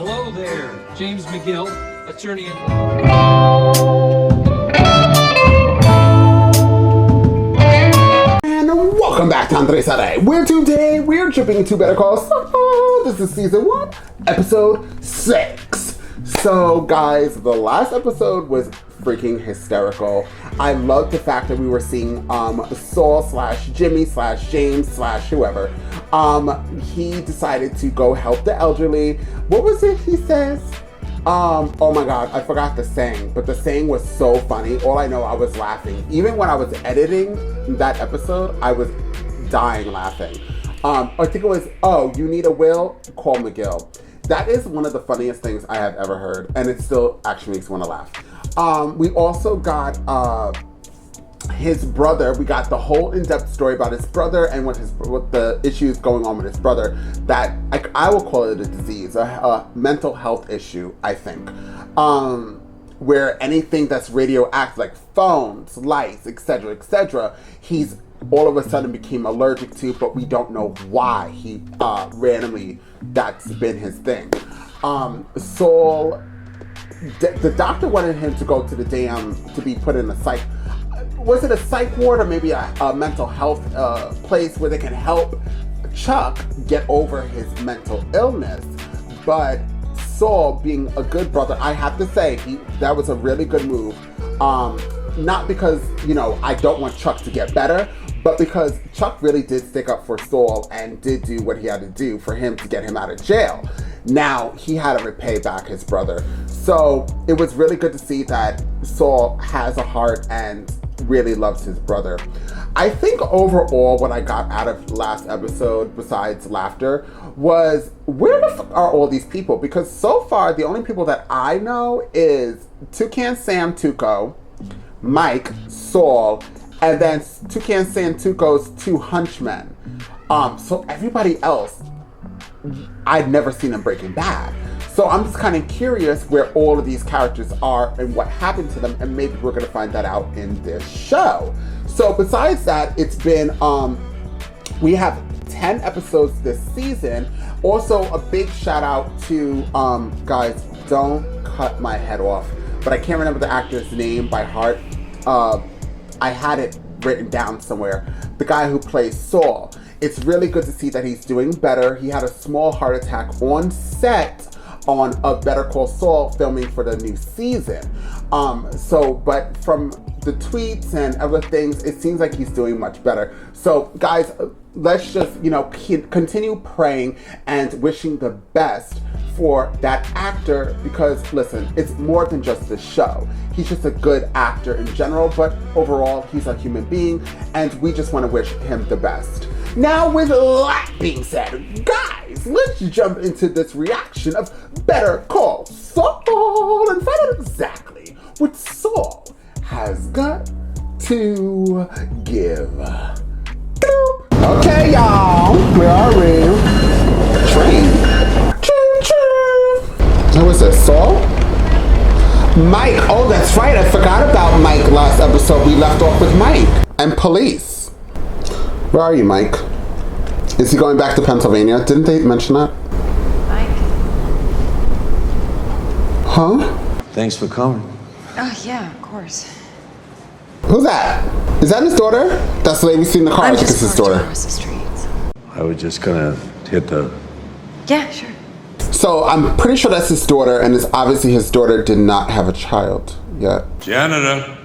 Hello there, James McGill, attorney at And welcome back to Andres Aray, where today we're jumping into Better Call Saul. This is season 1, episode 6. So guys, the last episode was freaking hysterical. I loved the fact that we were seeing Saul slash Jimmy slash James slash whoever. He decided to go help the elderly. What was it he says? Oh my god, I forgot the saying, but the saying was so funny. All I know, I was laughing. Even when I was editing that episode, I was dying laughing. I think it was, oh, you need a will? Call McGill. That is one of the funniest things I have ever heard, and it still actually makes me want to laugh. We also got his brother. We got the whole in-depth story about his brother and what the issues going on with his brother. That I will call it a disease, a mental health issue, I think. Where anything that's radioactive, like phones, lights, etc., he's all of a sudden became allergic to, but we don't know why. He randomly, that's been his thing. Saul, the doctor wanted him to go to the to be put in a psych. Was it a psych ward or maybe a mental health place where they can help Chuck get over his mental illness? But Saul, being a good brother, I have to say, that was a really good move. Not because, I don't want Chuck to get better, but because Chuck really did stick up for Saul and did do what he had to do for him to get him out of jail. Now, he had to repay back his brother. So it was really good to see that Saul has a heart and really loves his brother. I think overall what I got out of last episode, besides laughter, was where the fuck are all these people? Because so far, the only people that I know is Toucan Sam Tuco, Mike, Saul, and then Toucan Sam Tuco's 2 hunchmen. So everybody else, I'd never seen in Breaking Bad. So I'm just kind of curious where all of these characters are and what happened to them, and maybe we're going to find that out in this show. So besides that, it's been, we have 10 episodes this season. Also, a big shout out to, guys, don't cut my head off, but I can't remember the actor's name by heart. I had it written down somewhere. The guy who plays Saul. It's really good to see that he's doing better. He had a small heart attack on set on a Better Call Saul filming for the new season. But from the tweets and other things, it seems like he's doing much better. So guys, let's just, continue praying and wishing the best for that actor, because listen, it's more than just the show. He's just a good actor in general, but overall, he's a human being, and we just want to wish him the best. Now, with that being said, guys, let's jump into this reaction of Better Call Saul and find out exactly what Saul has got to give. Okay, y'all, where are we? Train. Who is this, Saul? Mike, oh, that's right, I forgot about Mike last episode. We left off with Mike and police. Where are you, Mike? Is he going back to Pennsylvania? Didn't they mention that? Mike? Huh? Thanks for coming. Oh, yeah, of course. Who's that? Is that his daughter? That's the lady we see in the car. I think it's his daughter. Across the street. I was just gonna hit the... Yeah, sure. So I'm pretty sure that's his daughter, and it's obviously his daughter did not have a child yet. Janitor?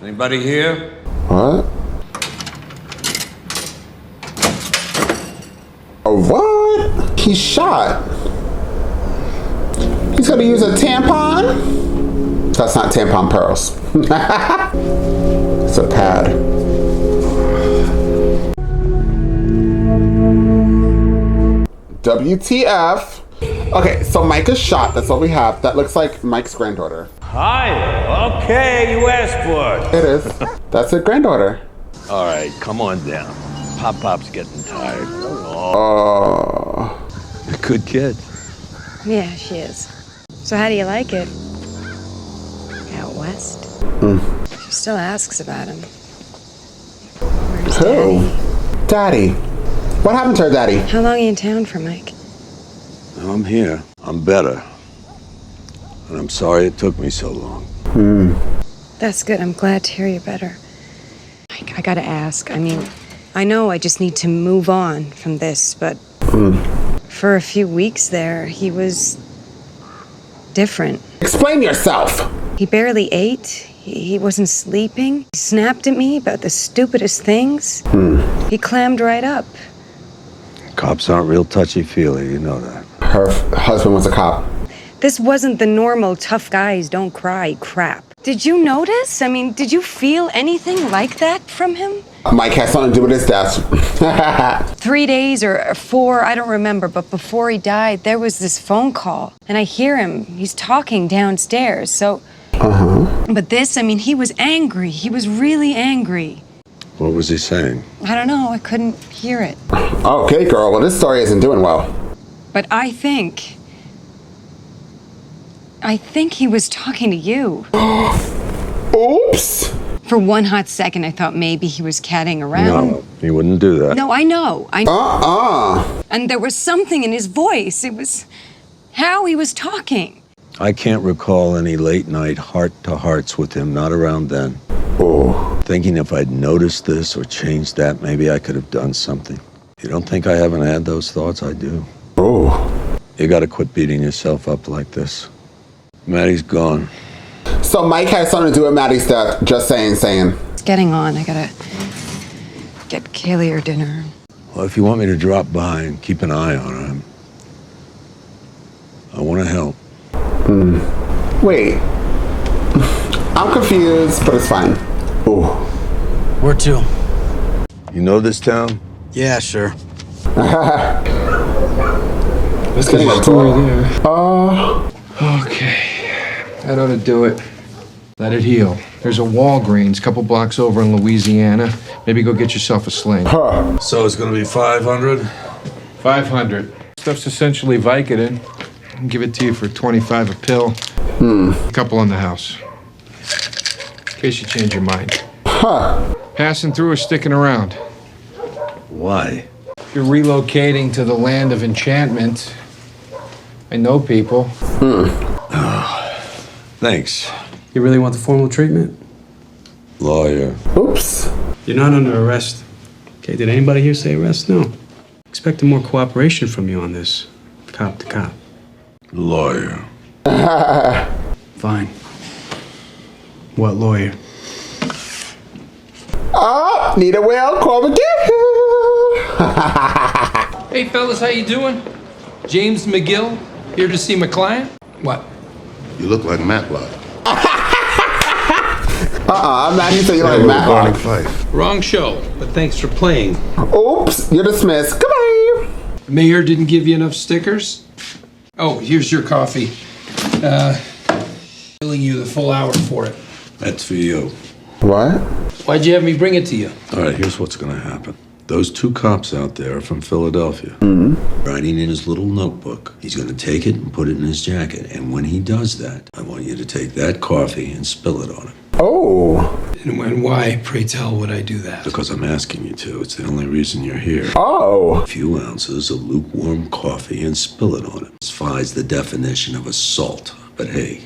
Anybody here? What? Oh, what? He's shot. He's gonna use a tampon? That's not tampon pearls. It's a pad. WTF. Okay, so Mike is shot. That's all we have. That looks like Mike's granddaughter. Hi. Okay, you asked for It is. That's his granddaughter. All right, come on down. Pop-Pop's getting tired. Oh. Good kid. Yeah, she is. So how do you like it? Out west? She still asks about him. Where's Who? Daddy? Daddy. What happened to her daddy? How long are you in town for, Mike? Now I'm here. I'm better. And I'm sorry it took me so long. That's good. I'm glad to hear you're better. I gotta ask. I mean, I know I just need to move on from this, but for a few weeks there, he was different. Explain yourself. He barely ate. He wasn't sleeping. He snapped at me about the stupidest things. He clammed right up. Cops aren't real touchy-feely, you know that. Her husband was a cop. This wasn't the normal tough guys don't cry crap. Did you notice? I mean, did you feel anything like that from him? Mike has something to do with his death. 3 days or 4, I don't remember, but before he died, there was this phone call, and I hear him. He's talking downstairs, so... But this, I mean, he was angry. He was really angry. What was he saying? I don't know, I couldn't hear it. Okay, girl, well, this story isn't doing well. But I think he was talking to you. Oops. For one hot second, I thought maybe he was catting around. No, he wouldn't do that. No, I know. And there was something in his voice. It was how he was talking. I can't recall any late-night heart-to-hearts with him, not around then. Oh. Thinking if I'd noticed this or changed that, maybe I could have done something. You don't think I haven't had those thoughts? I do. Oh. You gotta quit beating yourself up like this. Maddie's gone. So Mike has something to do with Maddie's death. Just saying. It's getting on. I gotta get Kaylee her dinner. Well, if you want me to drop by and keep an eye on her, I want to help. Wait. I'm confused, but it's fine. Ooh. Where to? You know this town? Yeah, sure. This is a story there. Uh, Okay. That ought to do it. Let it heal. There's a Walgreens a couple blocks over in Louisiana. Maybe go get yourself a sling. huh. So it's gonna be 500? 500. Stuff's essentially Vicodin. I'll give it to you for 25 a pill. A couple on the house. In case you change your mind. Huh. Passing through or sticking around? Why? You're relocating to the land of enchantment. I know people. Thanks, You really want the formal treatment? lawyer. Oops. You're not under arrest. Okay, did anybody here say arrest? No. Expecting more cooperation from you on this. Cop to cop. Lawyer. Fine. What lawyer? Oh, need a will, call again. Hey fellas, how you doing? James McGill, here to see my client. What? You look like Matlock. I'm not here so you like Matlock. Fife. Wrong show, but thanks for playing. Oops, you're dismissed. Goodbye. Mayor didn't give you enough stickers? Oh, here's your coffee. Billing you the full hour for it. That's for you. What? Why'd you have me bring it to you? All right, here's what's gonna happen. Those 2 cops out there are from Philadelphia. Writing in his little notebook. He's gonna take it and put it in his jacket. And when he does that, I want you to take that coffee and spill it on him. Oh. And why, pray tell, would I do that? Because I'm asking you to. It's the only reason you're here. Oh. A few ounces of lukewarm coffee and spill it on him. Defies the definition of assault. But hey,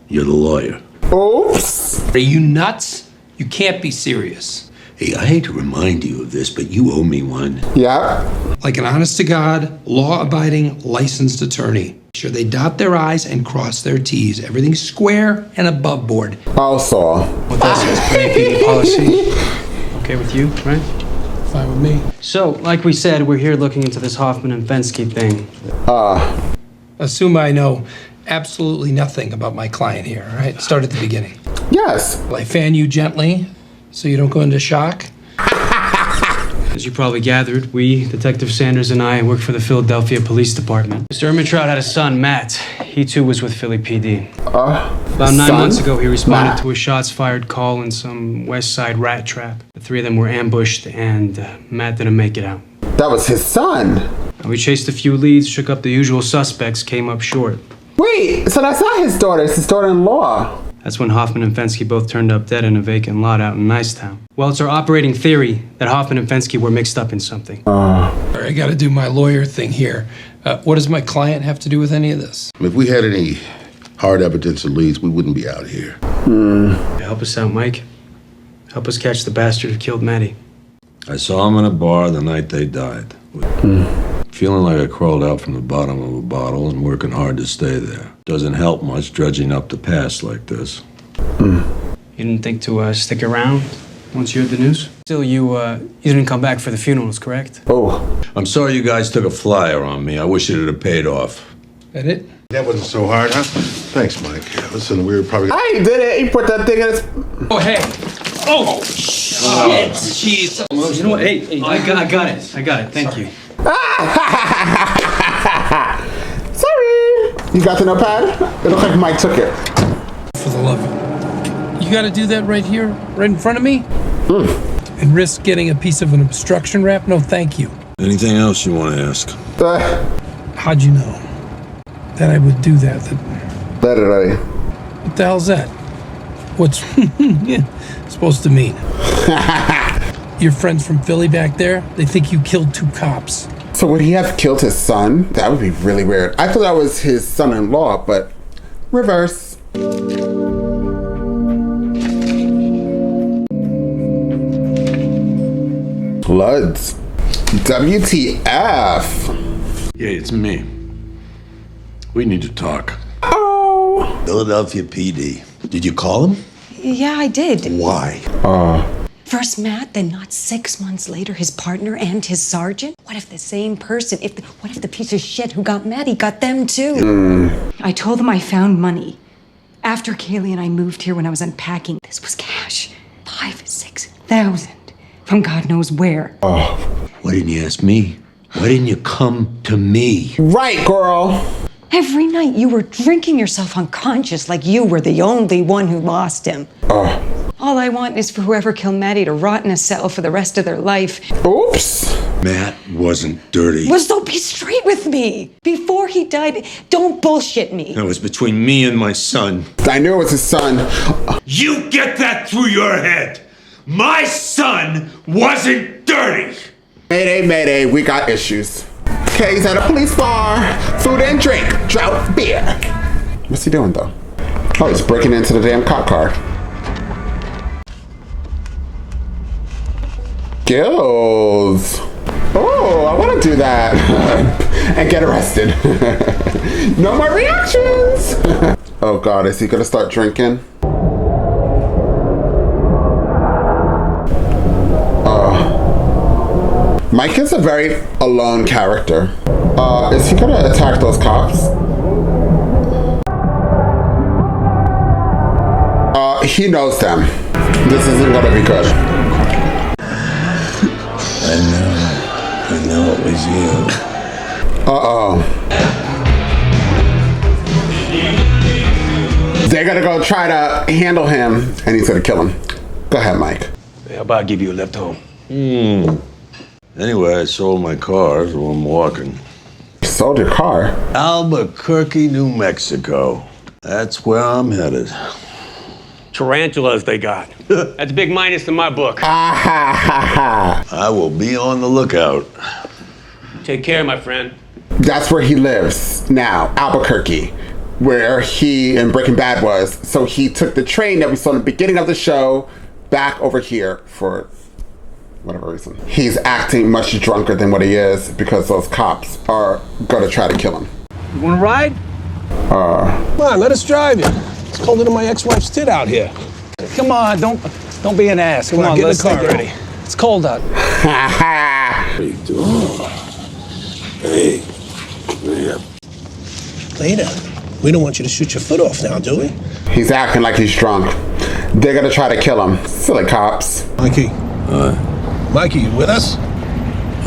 you're the lawyer. Oops. Are you nuts? You can't be serious. Hey, I hate to remind you of this, but you owe me one. Yeah. Like an honest-to-God, law-abiding, licensed attorney. Sure they dot their I's and cross their T's. Everything's square and above board. Oh, Saul. What that's pretty policy. Okay with you, right? Fine with me. So, like we said, we're here looking into this Hoffman and Fensky thing. Assume I know absolutely nothing about my client here, all right? Start at the beginning. Yes. Will I fan you gently so you don't go into shock? As you probably gathered, we, Detective Sanders and I, work for the Philadelphia Police Department. Mr. Ermintrout had a son, Matt. He too was with Philly PD. About 9 months ago, he responded to a shots-fired call in some West Side rat trap. The 3 of them were ambushed, and Matt didn't make it out. That was his son. We chased a few leads, shook up the usual suspects, came up short. Wait, so that's not his daughter, it's his daughter-in-law. That's when Hoffman and Fensky both turned up dead in a vacant lot out in Nicetown. Well, it's our operating theory that Hoffman and Fensky were mixed up in something. All right, sorry, I gotta do my lawyer thing here. What does my client have to do with any of this? If we had any hard evidence or leads, we wouldn't be out here. Help us out, Mike. Help us catch the bastard who killed Maddie. I saw him in a bar the night they died. Feeling like I crawled out from the bottom of a bottle and working hard to stay there. Doesn't help much dredging up the past like this. You didn't think to stick around once you heard the news? Still, you didn't come back for the funerals, correct? Oh. I'm sorry you guys took a flyer on me. I wish it had paid off. That it? That wasn't so hard, huh? Thanks, Mike. Listen, we were probably... I did it. He put that thing in his... Oh, hey. Oh, shit. Jeez. You know what? Hey, I got it. I got it. Thank you. Sorry. You got the notepad? It looks like Mike took it. For the love of... You gotta do that right here, right in front of me? And risk getting a piece of an obstruction wrap? No, thank you. Anything else you want to ask? How'd you know that I would do that? Let it ready. What the hell's that? What's supposed to mean? Your friends from Philly back there, they think you killed 2 cops. So would he have killed his son? That would be really weird. I thought that was his son-in-law, but reverse. Bloods. WTF? Yeah, it's me. We need to talk. Oh. Philadelphia PD. Did you call him? Yeah, I did. Why? First Matt, then not 6 months later, his partner and his sergeant? What if the same person, what if the piece of shit who got Maddie got them too? I told them I found money. After Kaylee and I moved here when I was unpacking, this was cash. 5,000-6,000 from God knows where. Why didn't you ask me? Why didn't you come to me? Right, girl. Every night you were drinking yourself unconscious like you were the only one who lost him. All I want is for whoever killed Maddie to rot in a cell for the rest of their life. Oops. Matt wasn't dirty. Well, so be straight with me. Before he died, don't bullshit me. That was between me and my son. I knew it was his son. You get that through your head. My son wasn't dirty. Mayday, mayday, we got issues. Okay, he's at a police bar. Food and drink, drought, beer. What's he doing though? Oh, he's breaking into the damn cop car. Gills. Oh, I want to do that. And get arrested. No more reactions. Oh God, is he gonna start drinking? Mike is a very alone character. Is he gonna attack those cops? He knows them. This isn't gonna be good. I know it was you. They're gonna go try to handle him, and he's gonna kill him. Go ahead, Mike. How about I give you a lift home? Anyway, I sold my car, so I'm walking. You sold your car? Albuquerque, New Mexico. That's where I'm headed. Tarantulas they got. That's a big minus in my book. I will be on the lookout. Take care, my friend. That's where he lives now, Albuquerque, where he in Breaking Bad was. So he took the train that we saw in the beginning of the show back over here for whatever reason. He's acting much drunker than what he is because those cops are gonna try to kill him. You wanna ride? Come on, let us drive you. It's colder than my ex-wife's tit out here. Come on, don't be an ass. Come on, get in the car ready. It's cold out. What are you doing? Hey. Later. We don't want you to shoot your foot off now, do we? He's acting like he's drunk. They're gonna try to kill him. Silly cops. Mikey. Mikey, you with us?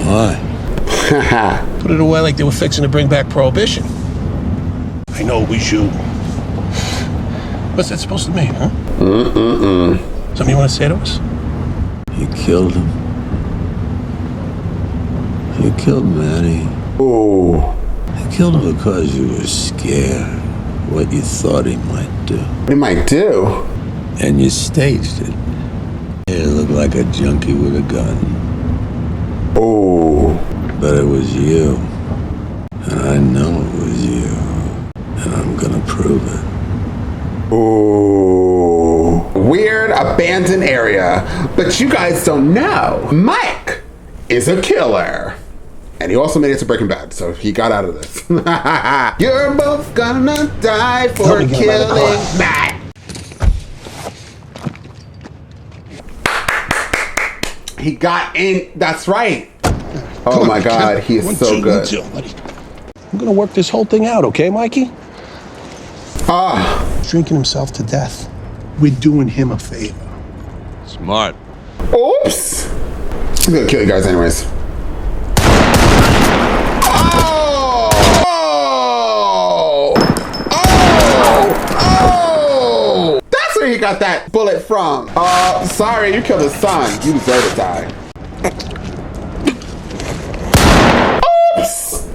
Hi. Put it away like they were fixing to bring back Prohibition. I know we shoot. What's that supposed to mean, huh? Something you want to say to us? You killed him. You killed Maddie. Ooh. You killed him because you were scared what you thought he might do. What he might do? And you staged it. It looked like a junkie with a gun. Ooh. But it was you. And I know it was you. And I'm gonna prove it. Ooh. Weird abandoned area. But you guys don't know, Mike is a killer. And he also made it to Breaking Bad, so he got out of this. You're both gonna die for killing Matt. He got in, that's right. Oh my God, he is so good. I'm gonna work this whole thing out, okay, Mikey? He's drinking himself to death. We're doing him a favor. Smart. Oops. I'm gonna kill you guys anyways. Oh! That's where he got that bullet from. Sorry, you killed his son. You deserve to die. Oops!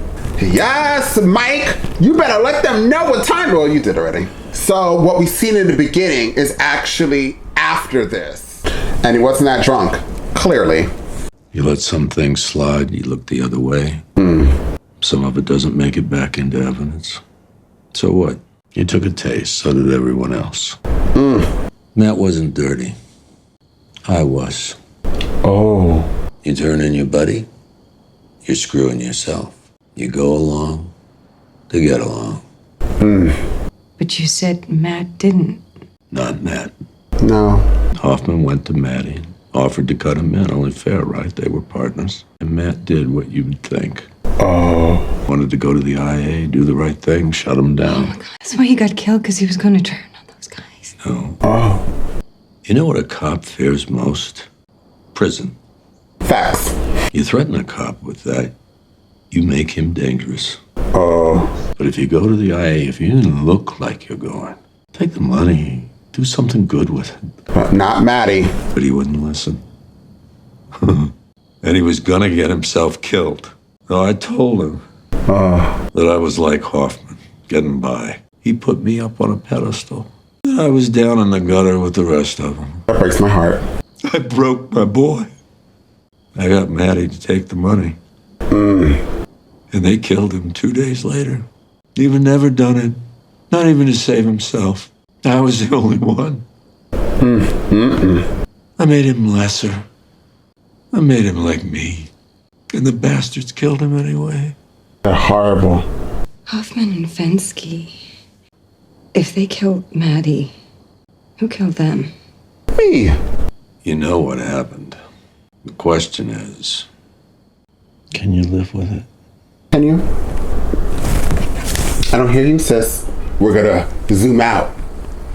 Yes, Mike, you better let them know what time. Well, you did already. So what we've seen in the beginning is actually after this. And he wasn't that drunk, clearly. You let some things slide, you look the other way. Some of it doesn't make it back into evidence. So what? You took a taste, so did everyone else. Matt wasn't dirty. I was. Oh. You turn in your buddy, you're screwing yourself. You go along to get along. But you said Matt didn't. Not Matt. No. Hoffman went to Matty, offered to cut him in. Only fair, right? They were partners. And Matt did what you would think. Oh. Wanted to go to the IA, do the right thing, shut him down. Oh my God, that's why he got killed, because he was going to turn on those guys. No. Oh. You know what a cop fears most? Prison. Facts. You threaten a cop with that, you make him dangerous. Oh. But if you go to the IA, if you didn't look like you're going, take the money, do something good with it. But not Maddie. But he wouldn't listen. And he was gonna get himself killed. So I told him that I was like Hoffman, getting by. He put me up on a pedestal. I was down in the gutter with the rest of them. That breaks my heart. I broke my boy. I got Maddie to take the money. And they killed him 2 days later. Even never done it. Not even to save himself. I was the only one. I made him lesser. I made him like me. And the bastards killed him anyway. They're horrible. Hoffman and Fensky. If they killed Maddie, who killed them? Me. You know what happened. The question is, can you live with it? Can you? I don't hear you, sis. We're gonna zoom out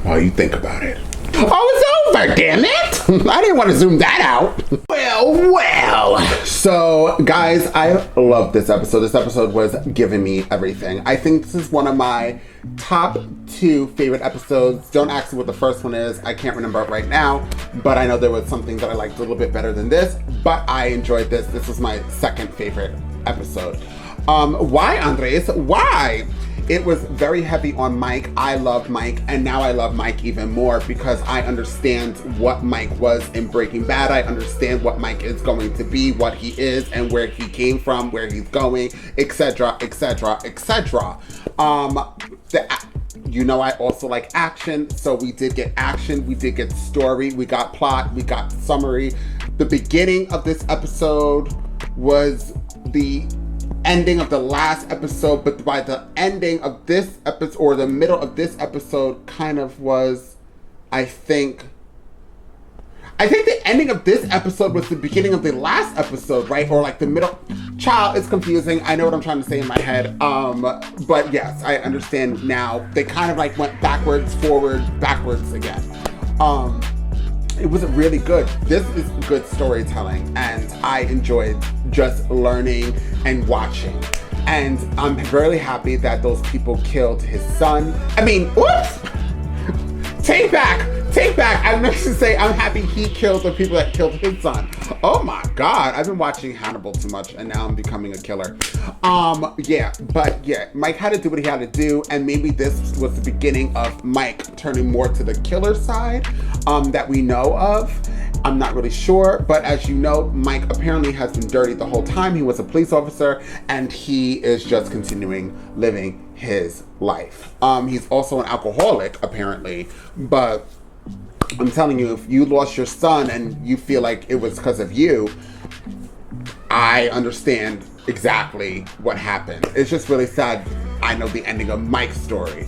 while you think about it. Oh, it's over, damn it! I didn't want to zoom that out. Well. So, guys, I love this episode. This episode was giving me everything. I think this is one of my top 2 favorite episodes. Don't ask me what the first one is. I can't remember it right now, but I know there was something that I liked a little bit better than this, but I enjoyed this. This was my second favorite episode. Why, Andres? Why? It was very heavy on Mike. I love Mike, and now I love Mike even more because I understand what Mike was in Breaking Bad. I understand what Mike is going to be, what he is, and where he came from, where he's going, etc., etc., etc. You know, I also like action, so we did get action, we did get story, we got plot, we got summary. The beginning of this episode was the ending of the last episode, but by the ending of this episode, or the middle of this episode, kind of was, I think the ending of this episode was the beginning of the last episode, right? Or like the middle. Child, it's confusing. I know what I'm trying to say in my head. But yes, I understand now. They kind of like went backwards, forward, backwards again. It was really good. This is good storytelling, and I enjoyed just learning and watching. And I'm very happy that those people killed his son. I mean, whoops! Take back. I meant to say I'm happy he killed the people that killed his son. Oh my God, I've been watching Hannibal too much, and now I'm becoming a killer. Mike had to do what he had to do, and maybe this was the beginning of Mike turning more to the killer side that we know of. I'm not really sure, but as you know, Mike apparently has been dirty the whole time. He was a police officer and he is just continuing living his life. He's also an alcoholic apparently, but I'm telling you, if you lost your son and you feel like it was because of you, I understand exactly what happened. It's just really sad. I know the ending of Mike's story.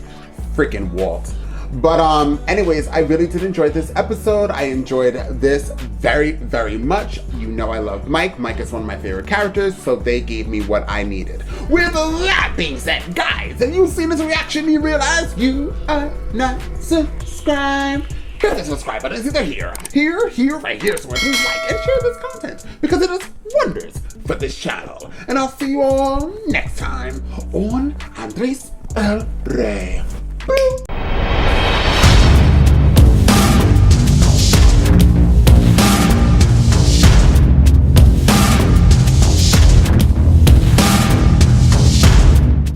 Freaking Walt. But anyways, I really did enjoy this episode. I enjoyed this very, very much. You know I love Mike. Mike is one of my favorite characters, so they gave me what I needed. With that being said, guys, have you seen this reaction? You realize you are not subscribed. Hit the subscribe button. It's either here, right here. So please like and share this content because it does wonders for this channel. And I'll see you all next time on Andres El Rey. Boop.